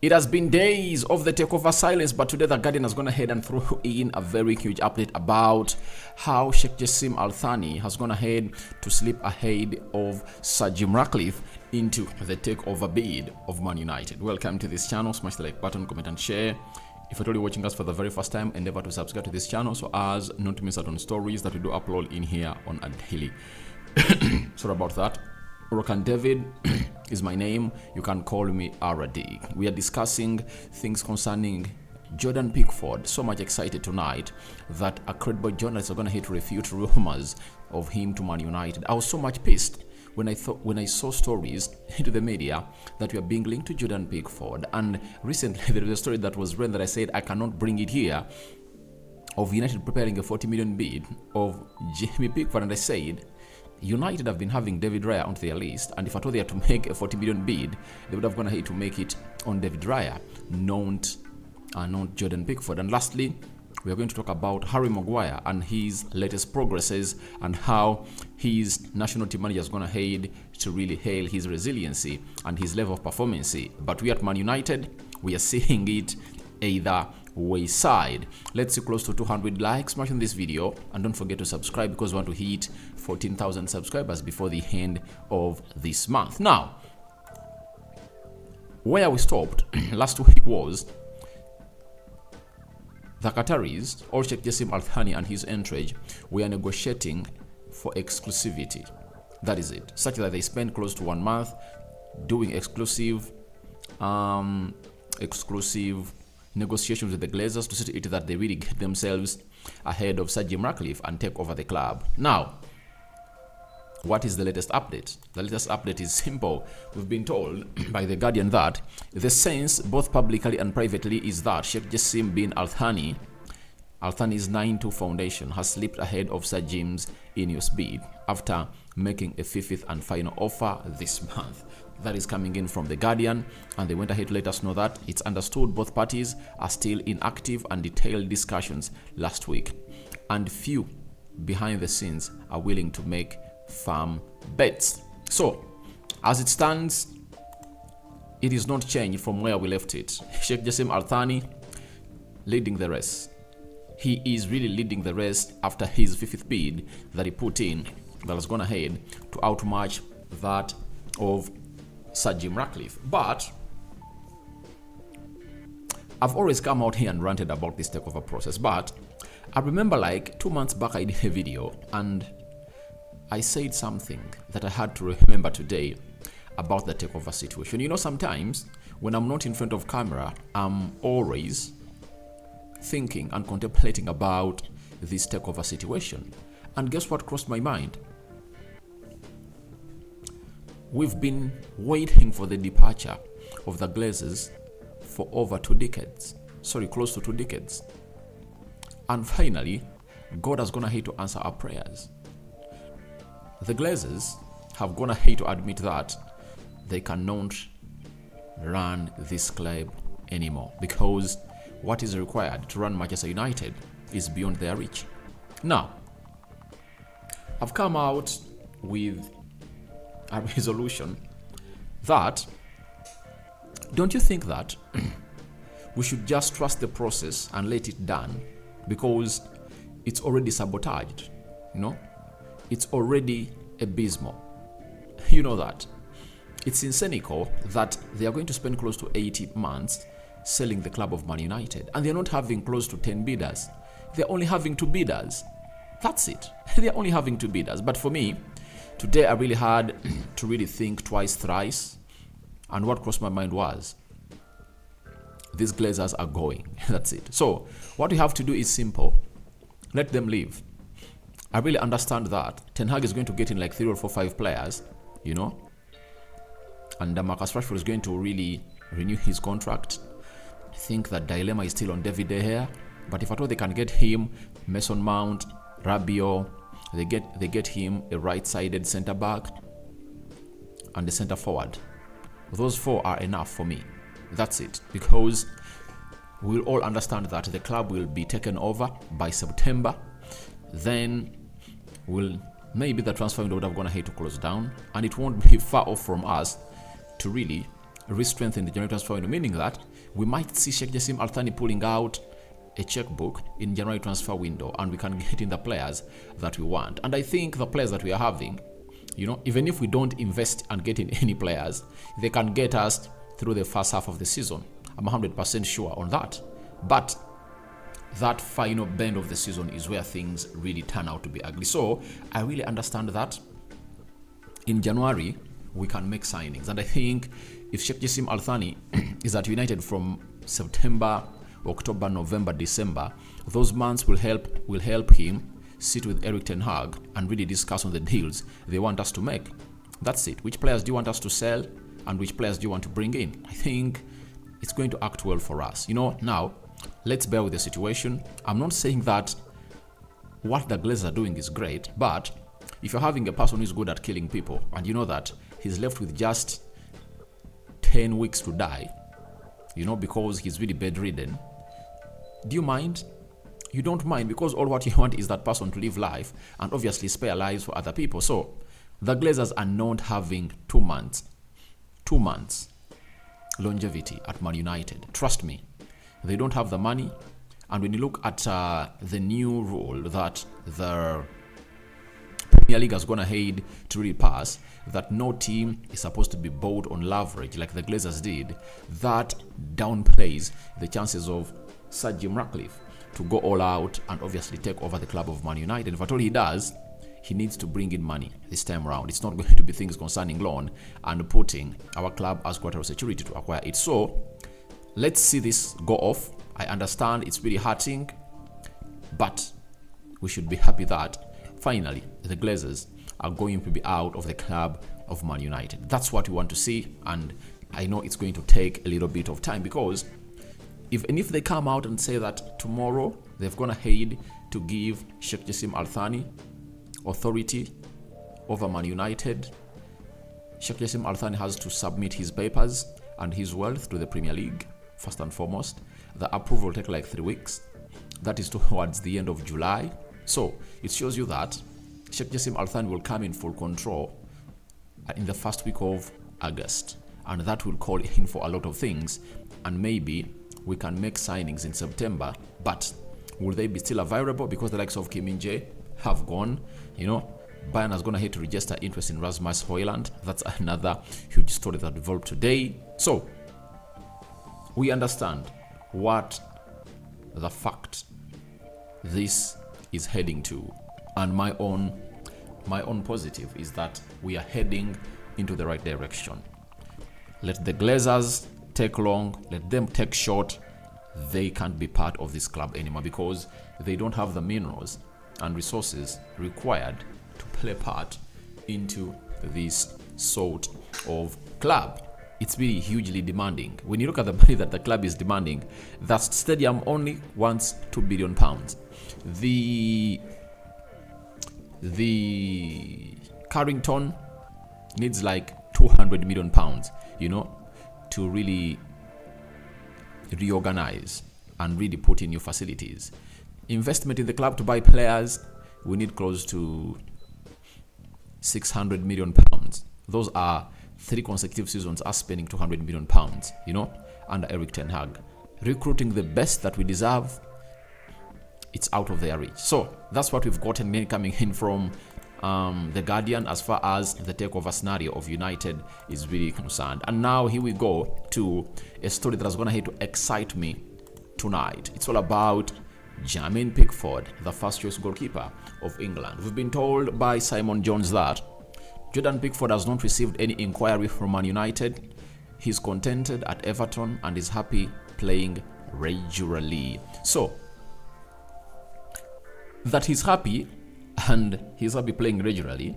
It has been days of the takeover silence, but today the Guardian has gone ahead and thrown in a very huge update about how Sheikh Jassim Al Thani has gone ahead to slip ahead of Sir Jim Ratcliffe into the takeover bid of Man United. Welcome to this channel. Smash the like button, comment and share. If you're already watching us for the very first time, endeavor to subscribe to this channel so as not to miss out on stories that we do upload in here on a daily. Sorry about that. Rokan David is my name. You can call me Aradig. We are discussing things concerning Jordan Pickford. So much excited tonight that a credible journalist are going to hit refute rumors of him to Man United. I was so much pissed when I saw stories into the media that we are being linked to Jordan Pickford. And recently there was a story that was read that I said I cannot bring it here, of United preparing a 40 million bid of Jamie Pickford, and I said United have been having David Raya onto their list, and if at all they had to make a 40 million bid, they would have gone ahead to make it on David Raya, not Jordan Pickford. And lastly, we are going to talk about Harry Maguire and his latest progresses and how his national team manager has gone ahead to really hail his resiliency and his level of performance. But we at Man United, we are seeing it either wayside. Let's see close to 200 likes. Smash on this video and don't forget to subscribe because we want to hit 14,000 subscribers before the end of this month. Now, where we stopped last week was the Qataris, or Sheikh Jassim Al Thani and his entourage, were negotiating for exclusivity. That is it, such that they spent close to 1 month doing exclusive negotiations with the Glazers to see to it that they really get themselves ahead of Sir Jim Ratcliffe and take over the club. Now, what is the latest update? The latest update is simple. We've been told by the Guardian that the sense, both publicly and privately, is that Sheikh Jassim bin Al Thani's 9-2 foundation has slipped ahead of Sir Jim's Ineos bid after making a fifth and final offer this month. That is coming in from the Guardian, and they went ahead to let us know that it's understood both parties are still in active and detailed discussions last week, and few behind the scenes are willing to make firm bets. So, as it stands, it is not changed from where we left it. Sheikh Jassim Al Thani leading the race. He is really leading the race after his fifth bid that he put in that has gone ahead to outmatch that of Sir Jim Ratcliffe. But I've always come out here and ranted about this takeover process. But I remember like 2 months back I did a video and I said something that I had to remember today about the takeover situation. You know, sometimes when I'm not in front of camera, I'm always thinking and contemplating about this takeover situation. And guess what crossed my mind? We've been waiting for the departure of the Glazers for over 2 decades. Sorry, close to 2 decades. And finally, God has gone ahead to answer our prayers. The Glazers have gone ahead to admit that they cannot run this club anymore because what is required to run Manchester United is beyond their reach. Now, I've come out with a resolution that, don't you think that we should just trust the process and let it done because it's already sabotaged, you know? It's already abysmal. You know that. It's insanical that they are going to spend close to 80 months selling the club of Man United, and they're not having close to 10 bidders. They're only having 2 bidders. That's it. They're only having 2 bidders. But for me, today I really had to really think twice, thrice, and what crossed my mind was these Glazers are going. That's it. So what we have to do is simple. Let them leave. I really understand that Ten Hag is going to get in like 3 or 4, 5 players, you know, and Marcus Rashford is going to really renew his contract. I think that dilemma is still on David De Gea, but if at all they can get him, Mason Mount, Rabiot, they get him a right-sided centre back and a centre forward. Those 4 are enough for me. That's it, because we'll all understand that the club will be taken over by September. Then maybe the transfer window would have gone ahead to close down, and it won't be far off from us to really re-strengthen the January transfer window, meaning that we might see Sheikh Jassim Al Thani pulling out a checkbook in January transfer window, and we can get in the players that we want. And I think the players that we are having, even if we don't invest and get in any players, they can get us through the first half of the season. I'm 100% sure on that. But that final bend of the season is where things really turn out to be ugly. So I really understand that in January we can make signings, and I think if Sheikh Jassim Al Thani is at United from September, October, November, December, those months will help him sit with Eric Ten Hag and really discuss on the deals they want us to make. That's it. Which players do you want us to sell, and which players do you want to bring in? I think it's going to act well for us. Now let's bear with the situation. I'm not saying that what the Glazers are doing is great, but if you're having a person who's good at killing people and you know that he's left with just 10 weeks to die, because he's really bedridden, do you mind? You don't mind, because all what you want is that person to live life and obviously spare lives for other people. So the Glazers are not having 2 months longevity at Man United. Trust me, they don't have the money. And when you look at the new rule that the Premier League has gone ahead to really pass, that no team is supposed to be bought on leverage like the Glazers did, that downplays the chances of Sir Jim Ratcliffe to go all out and obviously take over the club of Man United. If at all he does, he needs to bring in money this time around. It's not going to be things concerning loan and putting our club as collateral security to acquire it. So let's see this go off. I understand it's really hurting, but we should be happy that finally the Glazers are going to be out of the club of Man United. That's what we want to see, and I know it's going to take a little bit of time, because if they come out and say that tomorrow they've gone ahead to give Sheikh Jassim Al Thani authority over Man United, Sheikh Jassim Al Thani has to submit his papers and his wealth to the Premier League first and foremost. The approval will take like 3 weeks. That is towards the end of July. So it shows you that Sheikh Jassim Al Thani will come in full control in the first week of August, and that will call in for a lot of things, and maybe we can make signings in September. But will they be still available? Because the likes of Kim Min-jae have gone. Bayern has gone ahead to register interest in Rasmus Højlund. That's another huge story that developed today. So we understand what the fact this is heading to, and my own positive is that we are heading into the right direction. Let the Glazers take long, let them take short. They can't be part of this club anymore, because they don't have the minerals and resources required to play part into this sort of club. It's really hugely demanding. When you look at the money that the club is demanding, that stadium only wants £2 billion. The Carrington needs like £200 million, to really reorganize and really put in new facilities. Investment in the club to buy players, we need close to £600 million. Those are 3 consecutive seasons us spending £200 million, under Eric Ten Hag. Recruiting the best that we deserve, it's out of their reach. So that's what we've gotten coming in from The Guardian as far as the takeover scenario of United is really concerned. And now here we go to a story that is going to excite me tonight. It's all about Jermaine Pickford, the first choice goalkeeper of England. We've been told by Simon Jones that Jordan Pickford has not received any inquiry from Man United. He's contented at Everton and is happy playing regularly. So that he's happy and he's happy playing regularly.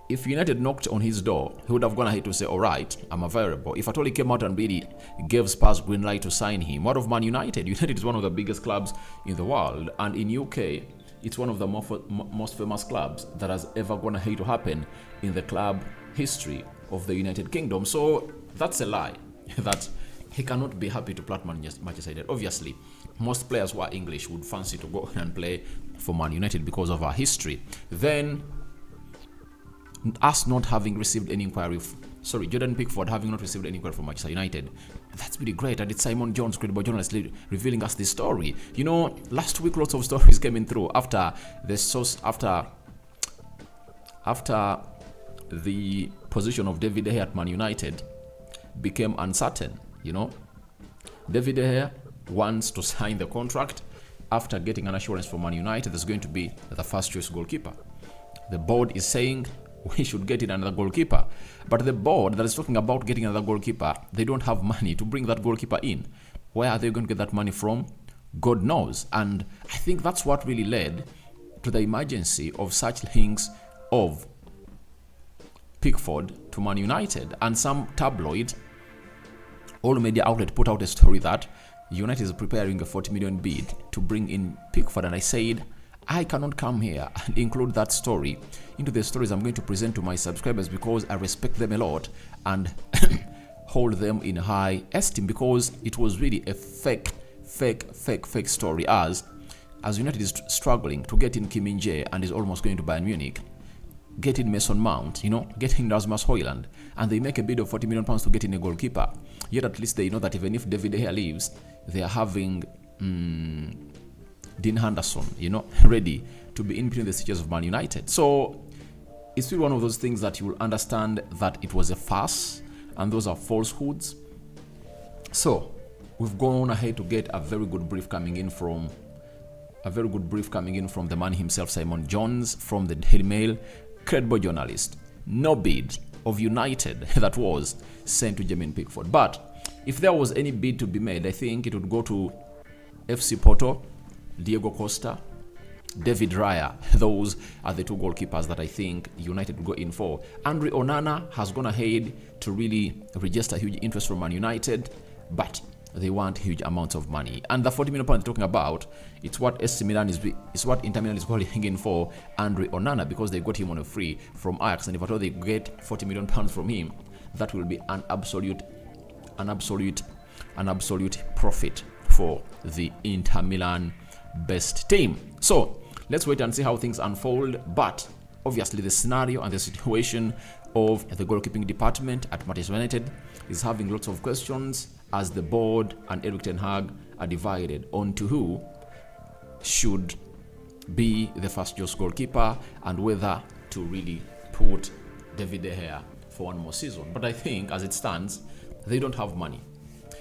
If United knocked on his door, he would have gone ahead to say, all right, I'm available. If at all he came out and really gave Spurs green light to sign him. What of Man United? United is one of the biggest clubs in the world, and in UK, it's one of the most famous clubs that has ever gone ahead to happen in the club history of the United Kingdom. So that's a lie that he cannot be happy to play at Manchester United. Obviously, most players who are English would fancy to go and play for Man United because of our history. Then, us not having received any inquiry Jordan Pickford having not received any credit from Manchester United. That's pretty great. And it's Simon Jones, credible journalist, revealing us this story. Last week lots of stories came in through after the position of David De Gea at Man United became uncertain. David De Gea wants to sign the contract after getting an assurance from Man United there's going to be the first choice goalkeeper. The board is saying we should get in another goalkeeper. But the board that is talking about getting another goalkeeper, they don't have money to bring that goalkeeper in. Where are they going to get that money from? God knows. And I think that's what really led to the emergency of such links of Pickford to Man United. And some tabloid, all media outlet put out a story that United is preparing a 40 million bid to bring in Pickford. And I said, I cannot come here and include that story into the stories I'm going to present to my subscribers because I respect them a lot and hold them in high esteem, because it was really a fake story as United is struggling to get in Kim Min-jae and is almost going to Bayern Munich, get in Mason Mount, get in Rasmus Højlund, and they make a bid of 40 million pounds to get in a goalkeeper. Yet at least they know that even if David De Gea leaves, they are having Dean Henderson, ready to be in between the stitches of Man United. So it's still one of those things that you will understand that it was a farce and those are falsehoods. So we've gone ahead to get a very good brief coming in from the man himself, Simon Jones, from the Daily Mail, credible journalist. No bid of United that was sent to Jermaine Pickford. But if there was any bid to be made, I think it would go to FC Porto, Diego Costa, David Raya. Those are the two goalkeepers that I think United will go in for. Andre Onana has gone ahead to really register huge interest from Man United, but they want huge amounts of money. And the 40 million pounds they're talking about, it's what AC Milan is what Inter Milan is calling in for Andre Onana, because they got him on a free from Ajax. And if at all they get 40 million pounds from him, that will be an absolute profit for the Inter Milan best team. So let's wait and see how things unfold. But obviously the scenario and the situation of the goalkeeping department at Manchester United is having lots of questions, as the board and Erik ten Hag are divided on to who should be the first choice goalkeeper and whether to really put David De Gea for one more season. But I think as it stands, they don't have money.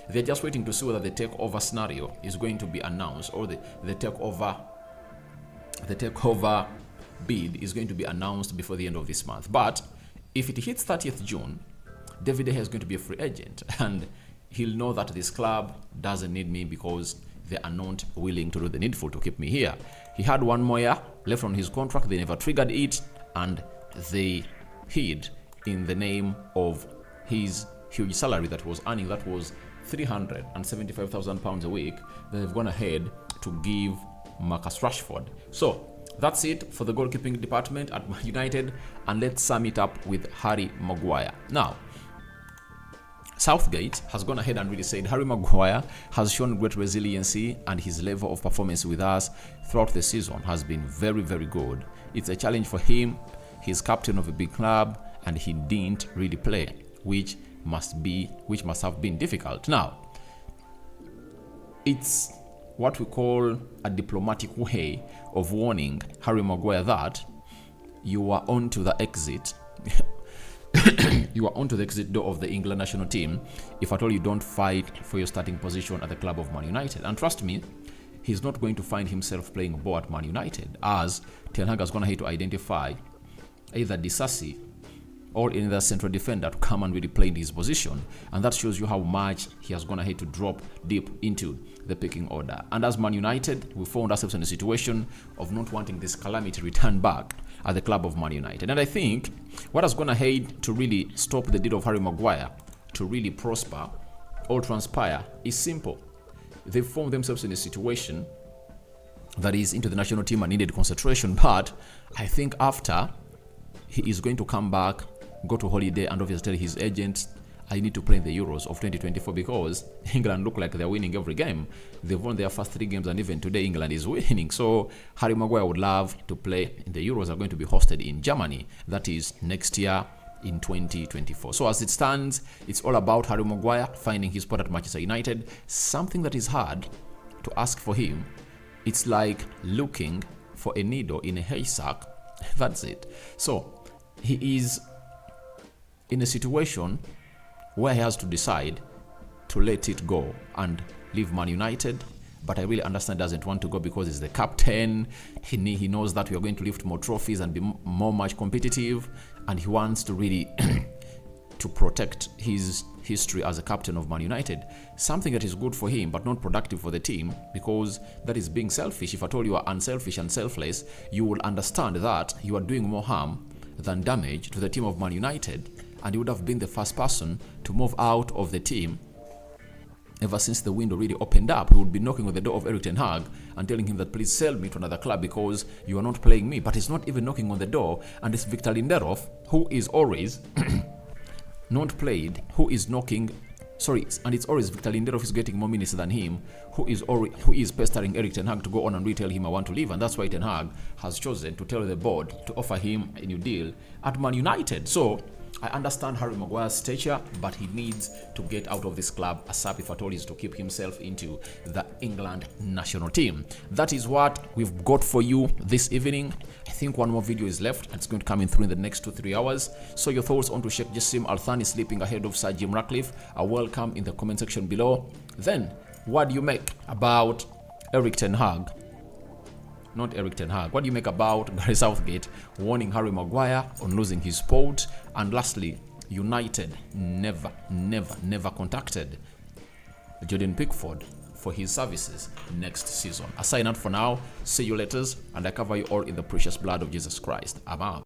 They're just waiting to see whether the takeover scenario is going to be announced, or the takeover bid is going to be announced before the end of this month. But if it hits 30th June, David De Gea is going to be a free agent, and he'll know that this club doesn't need me because they are not willing to do the needful to keep me here. He had one more year left on his contract. They never triggered it, and they hid in the name of his huge salary that was earning. That was £375,000 a week. They've gone ahead to give Marcus Rashford. So that's it for the goalkeeping department at Man United, and let's sum it up with Harry Maguire. Now, Southgate has gone ahead and really said Harry Maguire has shown great resiliency, and his level of performance with us throughout the season has been very, very good. It's a challenge for him. He's captain of a big club, and he didn't really play, which must have been difficult. Now, it's what we call a diplomatic way of warning Harry Maguire that you are onto the exit. You are onto the exit door of the England national team if at all you don't fight for your starting position at the club of Man United. And trust me, he's not going to find himself playing ball at Man United, as Ten Hag has gone ahead to identify either Disasi or any other central defender to come and really play in his position. And that shows you how much he has gone ahead to drop deep into the pecking order. And as Man United, we found ourselves in a situation of not wanting this calamity return back at the club of Man United. And I think what has gone ahead to really stop the deal of Harry Maguire to really prosper or transpire is simple. They found themselves in a situation that is into the national team and needed concentration. But I think after, he is going to come back, go to holiday, and obviously tell his agents, I need to play in the Euros of 2024 because England look like they're winning every game. They've won their first 3 games, and even today England is winning. So Harry Maguire would love to play in the Euros. Are going to be hosted in Germany. That is next year in 2024. So as it stands, it's all about Harry Maguire finding his spot at Manchester United. Something that is hard to ask for him. It's like looking for a needle in a haystack. That's it. So he is in a situation where he has to decide to let it go and leave Man United. But I really understand doesn't want to go because he's the captain. He knows that we are going to lift more trophies and be more much competitive, and he wants to really to protect his history as a captain of Man United. Something that is good for him but not productive for the team, because that is being selfish. If at all you are unselfish and selfless, you will understand that you are doing more harm than damage to the team of Man United, and you would have been the first person to move out of the team. Ever since the window really opened up, he would be knocking on the door of Erik ten Hag and telling him that please sell me to another club because you are not playing me. But he's not even knocking on the door, and it's Victor Lindelof, who is always not played, who is knocking. Sorry, and it's always Victor Lindelof who's getting more minutes than him, who is pestering Erik ten Hag to go on and retell him I want to leave, and that's why ten Hag has chosen to tell the board to offer him a new deal at Man United. So I understand Harry Maguire's stature, but he needs to get out of this club ASAP if at all is to keep himself into the England national team. That is what we've got for you this evening. I think one more video is left, and it's going to come in through in the next 2-3 hours. So your thoughts on to Sheikh Jassim Al Thani sleeping ahead of Sir Jim Ratcliffe are welcome in the comment section below. Then, what do you make about Erik ten Hag? Not Erik ten Hag. What do you make about Gary Southgate warning Harry Maguire on losing his spot? And lastly, United never contacted Jordan Pickford for his services next season. I sign out for now. See you later, and I cover you all in the precious blood of Jesus Christ. I'm out.